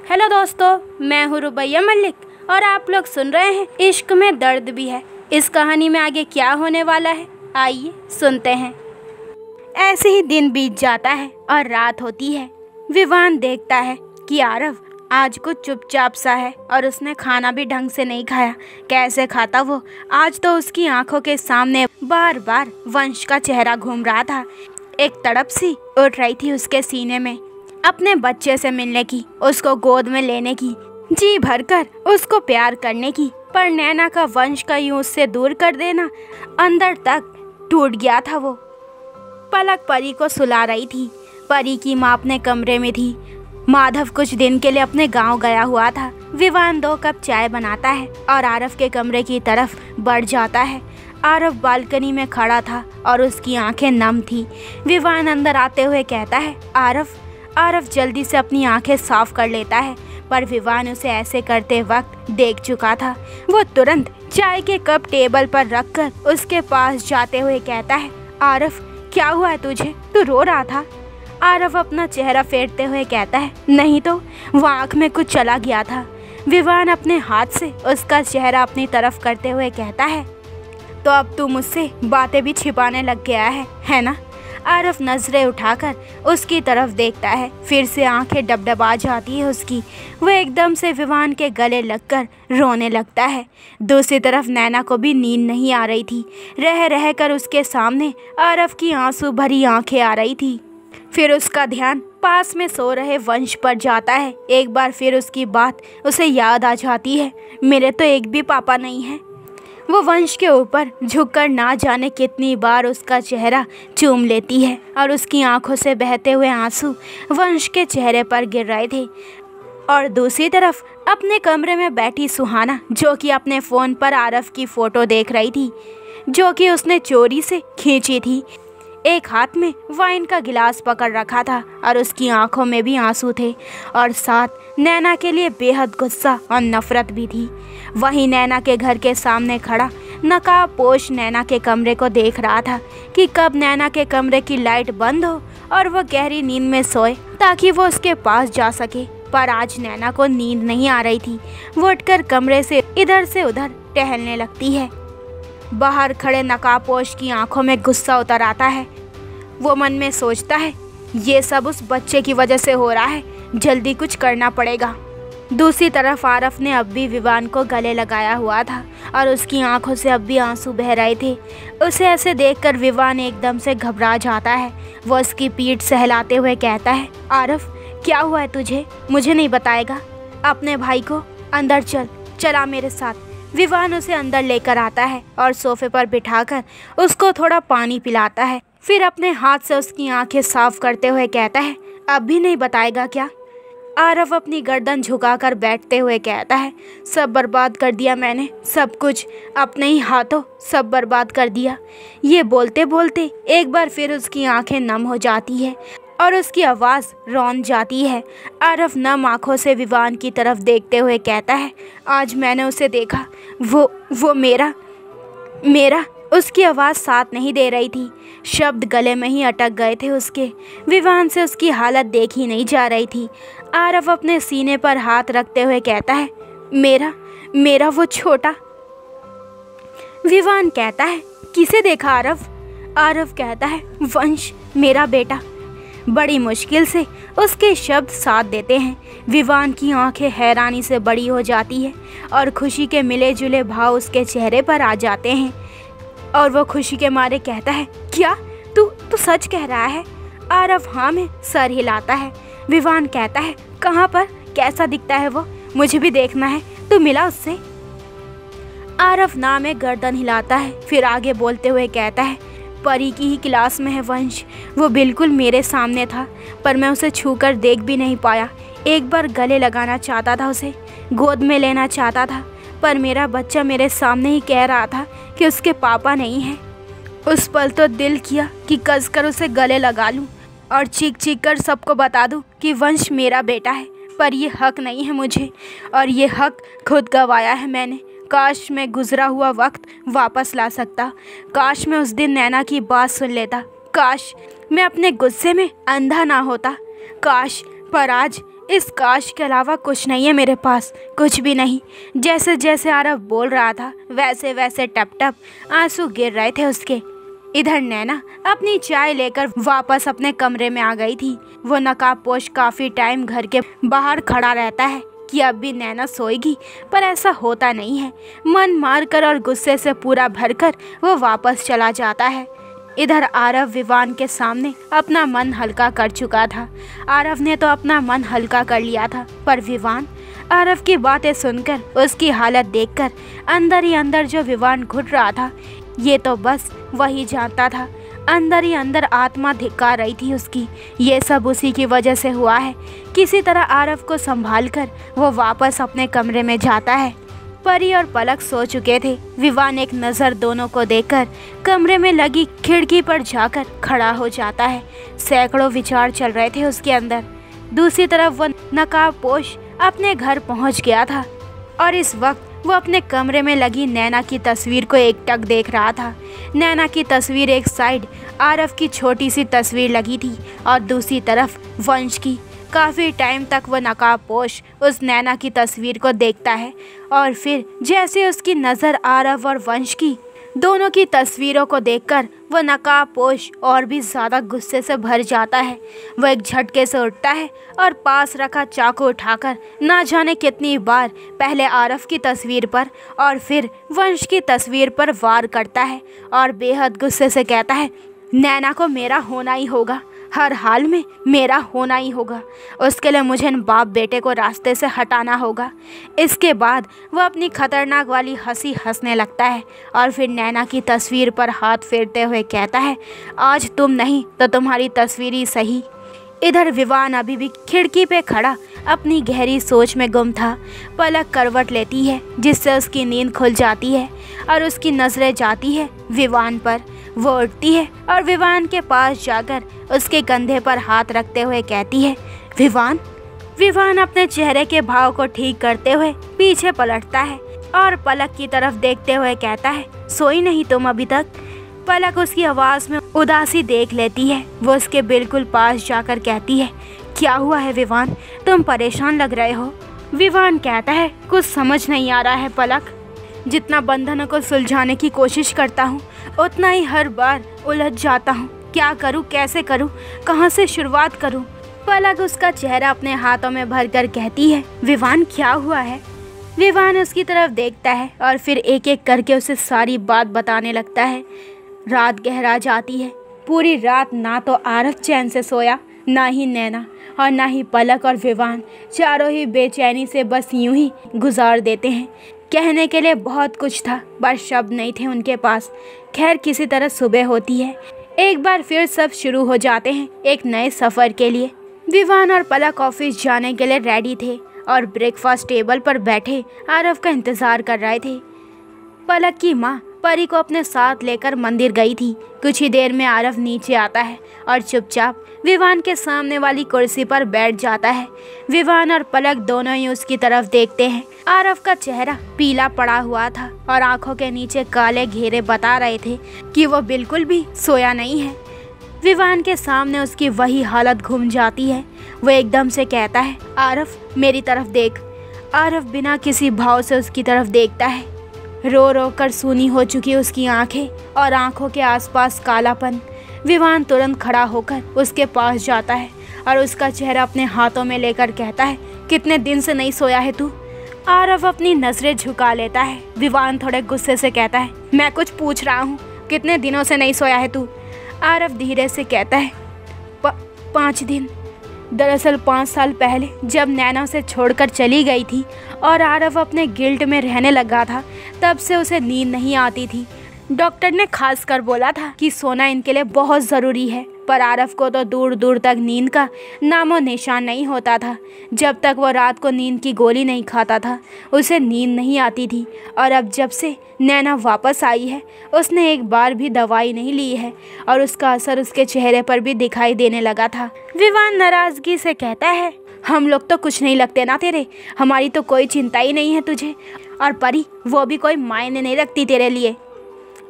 Hello दोस्तों, मैं हूँ रुबैया मलिक और आप लोग सुन रहे हैं इश्क में दर्द भी है। इस कहानी में आगे क्या होने वाला है, आइए सुनते हैं। ऐसे ही दिन बीत जाता है और रात होती है। विवान देखता है कि आरव आज कुछ चुपचाप सा है और उसने खाना भी ढंग से नहीं खाया। कैसे खाता वो? आज तो उसकी आंखों के सामने बार बार वंश का चेहरा घूम रहा था। एक तड़प सी उठ रही थी उसके सीने में, अपने बच्चे से मिलने की, उसको गोद में लेने की, जी भरकर उसको प्यार करने की। पर नैना का वंश का यूं उससे दूर कर देना, अंदर तक टूट गया था वो। पलक परी को सुला रही थी। परी की माँ अपने कमरे में थी। माधव कुछ दिन के लिए अपने गांव गया हुआ था। विवान 2 कप चाय बनाता है और आरव के कमरे की तरफ बढ़ जाता है। आरव बालकनी में खड़ा था और उसकी आंखें नम थी। विवान अंदर आते हुए कहता है, आरव जल्दी से अपनी आंखें साफ कर लेता है। पर विवान उसे ऐसे करते वक्त देख चुका था। वो तुरंत चाय के कप टेबल पर रखकर उसके पास जाते हुए कहता है, आरव क्या हुआ है तुझे? तू रो रहा था? आरव अपना चेहरा फेरते हुए कहता है, नहीं तो वो आँख में कुछ चला गया था। विवान अपने हाथ से उसका चेहरा अपनी तरफ करते हुए कहता है, तो अब तू मुझसे बातें भी छिपाने लग गया है ना? आरव नजरें उठाकर उसकी तरफ देखता है। फिर से आंखें डबडबा जाती है उसकी। वो एकदम से विवान के गले लगकर रोने लगता है। दूसरी तरफ नैना को भी नींद नहीं आ रही थी। रह रह कर उसके सामने आरव की आंसू भरी आंखें आ रही थी। फिर उसका ध्यान पास में सो रहे वंश पर जाता है। एक बार फिर उसकी बात उसे याद आ जाती है, मेरे तो एक भी पापा नहीं है। वो वंश के ऊपर झुककर ना जाने कितनी बार उसका चेहरा चूम लेती है और उसकी आंखों से बहते हुए आंसू वंश के चेहरे पर गिर रहे थे। और दूसरी तरफ अपने कमरे में बैठी सुहाना, जो कि अपने फ़ोन पर आरव की फ़ोटो देख रही थी, जो कि उसने चोरी से खींची थी। एक हाथ में वाइन का गिलास पकड़ रखा था और उसकी आंखों में भी आंसू थे और साथ नैना के लिए बेहद गुस्सा और नफरत भी थी। वहीं नैना के घर के सामने खड़ा नकाबपोश नैना के कमरे को देख रहा था कि कब नैना के कमरे की लाइट बंद हो और वो गहरी नींद में सोए ताकि वो उसके पास जा सके। पर आज नैना को नींद नहीं आ रही थी। वो उठकर कमरे से इधर से उधर टहलने लगती है। बाहर खड़े नकाबपोश की आंखों में गुस्सा उतर आता है। वो मन में सोचता है, ये सब उस बच्चे की वजह से हो रहा है, जल्दी कुछ करना पड़ेगा। दूसरी तरफ आरव ने अब भी विवान को गले लगाया हुआ था और उसकी आंखों से अब भी आंसू बह रहे थे। उसे ऐसे देखकर विवान एकदम से घबरा जाता है। वो उसकी पीठ सहलाते हुए कहता है, आरव क्या हुआ है तुझे? मुझे नहीं बताएगा? अपने भाई को अंदर चला मेरे साथ। विवान उसे अंदर लेकर आता है और सोफे पर बिठाकर उसको थोड़ा पानी पिलाता है। फिर अपने हाथ से उसकी आंखें साफ करते हुए कहता है, अब भी नहीं बताएगा क्या? आरव अपनी गर्दन झुकाकर बैठते हुए कहता है, सब बर्बाद कर दिया मैंने, सब कुछ अपने ही हाथों सब बर्बाद कर दिया। ये बोलते बोलते एक बार फिर उसकी आंखें नम हो जाती है और उसकी आवाज़ रौन जाती है। आरव नम आँखों से विवान की तरफ देखते हुए कहता है, आज मैंने उसे देखा, वो मेरा उसकी आवाज़ साथ नहीं दे रही थी। शब्द गले में ही अटक गए थे उसके। विवान से उसकी हालत देखी नहीं जा रही थी। आरव अपने सीने पर हाथ रखते हुए कहता है, मेरा वो छोटा। विवान कहता है, किसे देखा आरव? आरव कहता है, वंश, मेरा बेटा। बड़ी मुश्किल से उसके शब्द साथ देते हैं। विवान की आंखें हैरानी से बड़ी हो जाती है और खुशी के मिले जुले भाव उसके चेहरे पर आ जाते हैं और वो खुशी के मारे कहता है, क्या तू सच कह रहा है? आरव हाँ में सर हिलाता है। विवान कहता है, कहाँ पर? कैसा दिखता है वो? मुझे भी देखना है। तू मिला उससे? आरव ना में गर्दन हिलाता है। फिर आगे बोलते हुए कहता है, परी की ही क्लास में है वंश। वो बिल्कुल मेरे सामने था पर मैं उसे छूकर देख भी नहीं पाया। एक बार गले लगाना चाहता था, उसे गोद में लेना चाहता था, पर मेरा बच्चा मेरे सामने ही कह रहा था कि उसके पापा नहीं हैं। उस पल तो दिल किया कि कसकर उसे गले लगा लूं और चीख चीख कर सबको बता दूं कि वंश मेरा बेटा है। पर ये हक नहीं है मुझे और ये हक खुद गंवाया है मैंने। काश मैं गुजरा हुआ वक्त वापस ला सकता। काश मैं उस दिन नैना की बात सुन लेता। काश मैं अपने गुस्से में अंधा ना होता। काश, पर आज इस काश के अलावा कुछ नहीं है मेरे पास, कुछ भी नहीं। जैसे जैसे आरव बोल रहा था वैसे वैसे टप टप आंसू गिर रहे थे उसके। इधर नैना अपनी चाय लेकर वापस अपने कमरे में आ गई थी। वो नकाबपोश काफ़ी टाइम घर के बाहर खड़ा रहता है कि अब भी नैना सोएगी, पर ऐसा होता नहीं है। मन मारकर और गुस्से से पूरा भरकर वो वापस चला जाता है। इधर आरव विवान के सामने अपना मन हल्का कर चुका था। आरव ने तो अपना मन हल्का कर लिया था, पर विवान आरव की बातें सुनकर, उसकी हालत देखकर अंदर ही अंदर जो विवान घुट रहा था, ये तो बस वही जानता था। अंदर ही अंदर आत्मा धिक्कार रही थी उसकी। ये सब उसी की वजह से हुआ है। किसी तरह आरव को संभालकर वो वापस अपने कमरे में जाता है। परी और पलक सो चुके थे। विवान एक नज़र दोनों को देखकर कमरे में लगी खिड़की पर जाकर खड़ा हो जाता है। सैकड़ों विचार चल रहे थे उसके अंदर। दूसरी तरफ वो नकाबपोश अपने घर पहुंच गया था और इस वक्त वो अपने कमरे में लगी नैना की तस्वीर को एकटक देख रहा था। नैना की तस्वीर एक साइड आरव की छोटी सी तस्वीर लगी थी और दूसरी तरफ वंश की। काफ़ी टाइम तक वो नकाबपोश उस नैना की तस्वीर को देखता है और फिर जैसे उसकी नज़र आरव और वंश की दोनों की तस्वीरों को देखकर वो नकाबपोश और भी ज़्यादा गुस्से से भर जाता है। वो एक झटके से उठता है और पास रखा चाकू उठाकर ना जाने कितनी बार पहले आरव की तस्वीर पर और फिर वंश की तस्वीर पर वार करता है और बेहद गुस्से से कहता है, नैना को मेरा होना ही होगा, हर हाल में मेरा होना ही होगा। उसके लिए मुझे इन बाप बेटे को रास्ते से हटाना होगा। इसके बाद वो अपनी खतरनाक वाली हंसी हंसने लगता है और फिर नैना की तस्वीर पर हाथ फेरते हुए कहता है, आज तुम नहीं तो तुम्हारी तस्वीर ही सही। इधर विवान अभी भी खिड़की पे खड़ा अपनी गहरी सोच में गुम था। पलक करवट लेती है जिससे उसकी नींद खुल जाती है और उसकी नज़रें जाती है विवान पर। वो उठती है और विवान के पास जाकर उसके कंधे पर हाथ रखते हुए कहती है, विवान। विवान अपने चेहरे के भाव को ठीक करते हुए पीछे पलटता है और पलक की तरफ देखते हुए कहता है, सोई नहीं तुम अभी तक? पलक उसकी आवाज़ में उदासी देख लेती है। वो उसके बिल्कुल पास जाकर कहती है, क्या हुआ है विवान, तुम परेशान लग रहे हो? विवान कहता है, कुछ समझ नहीं आ रहा है पलक। जितना बंधनों को सुलझाने की कोशिश करता हूँ उतना ही हर बार उलझ जाता हूँ। क्या करूँ, कैसे करूँ, कहाँ से शुरुआत करूँ? पलक उसका चेहरा अपने हाथों में भरकर कहती है, विवान क्या हुआ है? विवान उसकी तरफ देखता है और फिर एक एक करके उसे सारी बात बताने लगता है। रात गहरा जाती है। पूरी रात ना तो आरव चैन से सोया, ना ही नैना और ना ही पलक और विवान। चारों ही बेचैनी से बस यूं ही गुजार देते हैं। कहने के लिए बहुत कुछ था, बस शब्द नहीं थे उनके पास। खैर किसी तरह सुबह होती है। एक बार फिर सब शुरू हो जाते हैं एक नए सफ़र के लिए। विवान और पलक ऑफिस जाने के लिए रेडी थे और ब्रेकफास्ट टेबल पर बैठे आरव का इंतज़ार कर रहे थे। पलक की माँ परी को अपने साथ लेकर मंदिर गई थी। कुछ ही देर में आरव नीचे आता है और चुपचाप विवान के सामने वाली कुर्सी पर बैठ जाता है। विवान और पलक दोनों ही उसकी तरफ देखते हैं। आरव का चेहरा पीला पड़ा हुआ था और आंखों के नीचे काले घेरे बता रहे थे कि वो बिल्कुल भी सोया नहीं है। विवान के सामने उसकी वही हालत घूम जाती है। वो एकदम से कहता है, आरव मेरी तरफ देख। आरव बिना किसी भाव से उसकी तरफ देखता है। रो रो कर सूनी हो चुकी उसकी आंखें और आंखों के आसपास कालापन। विवान तुरंत खड़ा होकर उसके पास जाता है और उसका चेहरा अपने हाथों में लेकर कहता है, कितने दिन से नहीं सोया है तू? आरव अपनी नजरें झुका लेता है। विवान थोड़े गुस्से से कहता है, मैं कुछ पूछ रहा हूँ, कितने दिनों से नहीं सोया है तू? आरव धीरे से कहता है, 5 दिन। दरअसल 5 साल पहले जब नैना उसे छोड़कर चली गई थी और आरव अपने गिल्ट में रहने लगा था, तब से उसे नींद नहीं आती थी। डॉक्टर ने खास कर बोला था कि सोना इनके लिए बहुत ज़रूरी है, पर आरव को तो दूर दूर तक नींद का नामो निशान नहीं होता था। जब तक वो रात को नींद की गोली नहीं खाता था उसे नींद नहीं आती थी। और अब जब से नैना वापस आई है उसने एक बार भी दवाई नहीं ली है और उसका असर उसके चेहरे पर भी दिखाई देने लगा था। विवान नाराज़गी से कहता है, हम लोग तो कुछ नहीं लगते ना तेरे, हमारी तो कोई चिंता ही नहीं है तुझे, और परी वो भी कोई मायने नहीं रखती तेरे लिए।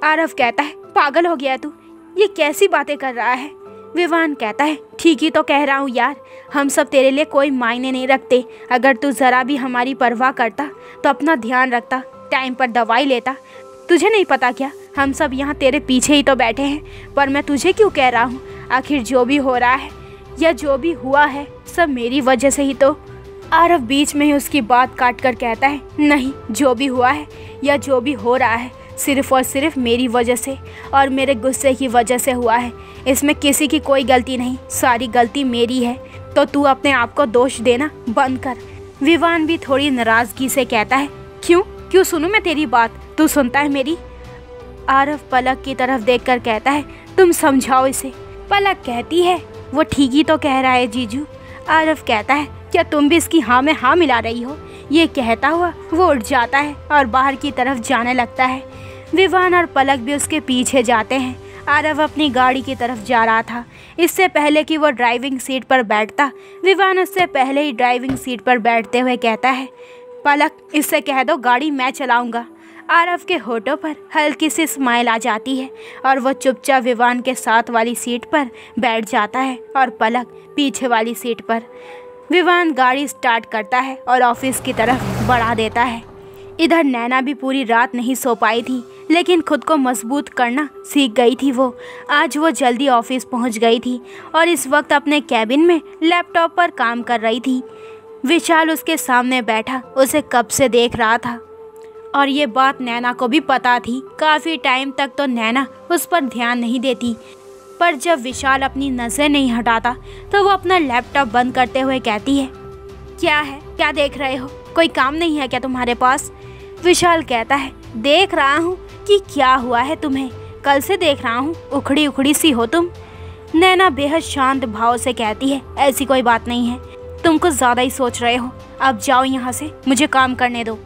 आरव कहता है, पागल हो गया तू, ये कैसी बातें कर रहा है? विवान कहता है ठीक ही तो कह रहा हूँ यार, हम सब तेरे लिए कोई मायने नहीं रखते। अगर तू ज़रा भी हमारी परवाह करता तो अपना ध्यान रखता, टाइम पर दवाई लेता। तुझे नहीं पता क्या, हम सब यहाँ तेरे पीछे ही तो बैठे हैं। पर मैं तुझे क्यों कह रहा हूँ, आखिर जो भी हो रहा है या जो भी हुआ है सब मेरी वजह से ही तो। आरव बीच में ही उसकी बात काट कर कहता है नहीं, जो भी हुआ है या जो भी हो रहा है सिर्फ़ और सिर्फ मेरी वजह से और मेरे गुस्से की वजह से हुआ है। इसमें किसी की कोई गलती नहीं, सारी गलती मेरी है। तो तू अपने आप को दोष देना बंद कर। विवान भी थोड़ी नाराज़गी से कहता है क्यों सुनूं मैं तेरी बात, तू सुनता है मेरी? आरव पलक की तरफ देखकर कहता है तुम समझाओ इसे। पलक कहती है वो ठीक ही तो कह रहा है जीजू। आरव कहता है क्या तुम भी इसकी हाँ में हाँ मिला रही हो? ये कहता हुआ वो उठ जाता है और बाहर की तरफ जाने लगता है। विवान और पलक भी उसके पीछे जाते हैं। आरव अपनी गाड़ी की तरफ जा रहा था। इससे पहले कि वो ड्राइविंग सीट पर बैठता, विवान उससे पहले ही ड्राइविंग सीट पर बैठते हुए कहता है पलक इससे कह दो गाड़ी मैं चलाऊंगा। आरव के होठों पर हल्की सी स्माइल आ जाती है और वो चुपचाप विवान के साथ वाली सीट पर बैठ जाता है और पलक पीछे वाली सीट पर। विवान गाड़ी स्टार्ट करता है और ऑफिस की तरफ बढ़ा देता है। इधर नैना भी पूरी रात नहीं सो पाई थी, लेकिन खुद को मजबूत करना सीख गई थी वो। आज वो जल्दी ऑफिस पहुंच गई थी और इस वक्त अपने कैबिन में लैपटॉप पर काम कर रही थी। विशाल उसके सामने बैठा उसे कब से देख रहा था और ये बात नैना को भी पता थी। काफ़ी टाइम तक तो नैना उस पर ध्यान नहीं देती, पर जब विशाल अपनी नज़र नहीं हटाता तो वो अपना लैपटॉप बंद करते हुए कहती है क्या है, क्या देख रहे हो, कोई काम नहीं है क्या तुम्हारे पास? विशाल कहता है देख रहा हूँ कि क्या हुआ है तुम्हें, कल से देख रहा हूँ उखड़ी उखड़ी सी हो तुम। नैना बेहद शांत भाव से कहती है ऐसी कोई बात नहीं है, तुम कुछ ज़्यादा ही सोच रहे हो, अब जाओ यहाँ से, मुझे काम करने दो।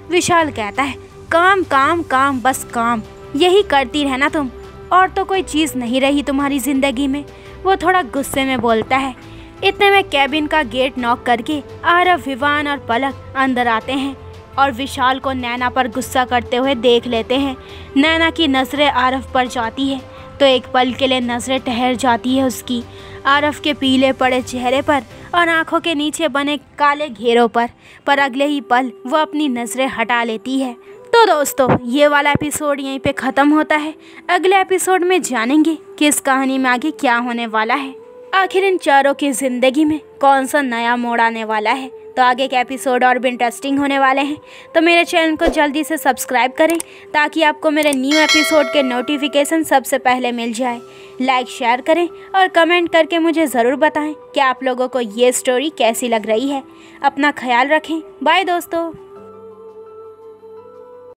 विशाल कहता है काम काम काम, बस काम, यही करती रहना तुम, और तो कोई चीज़ नहीं रही तुम्हारी ज़िंदगी में। वो थोड़ा गुस्से में बोलता है। इतने में कैबिन का गेट नॉक करके आरव, विवान और पलक अंदर आते हैं और विशाल को नैना पर गुस्सा करते हुए देख लेते हैं। नैना की नज़रें आरव पर जाती है तो एक पल के लिए नज़रें ठहर जाती है उसकी आरव के पीले पड़े चेहरे पर और आंखों के नीचे बने काले घेरों पर अगले ही पल वो अपनी नज़रें हटा लेती है। तो दोस्तों ये वाला एपिसोड यहीं पे ख़त्म होता है। अगले एपिसोड में जानेंगे कि इस कहानी में आगे क्या होने वाला है, आखिर इन चारों की ज़िंदगी में कौन सा नया मोड़ आने वाला है। तो आगे के एपिसोड और भी इंटरेस्टिंग होने वाले हैं, तो मेरे चैनल को जल्दी से सब्सक्राइब करें ताकि आपको मेरे न्यू एपिसोड के नोटिफिकेशन सबसे पहले मिल जाए। लाइक शेयर करें और कमेंट करके मुझे ज़रूर बताएं कि आप लोगों को ये स्टोरी कैसी लग रही है। अपना ख्याल रखें, बाय दोस्तों।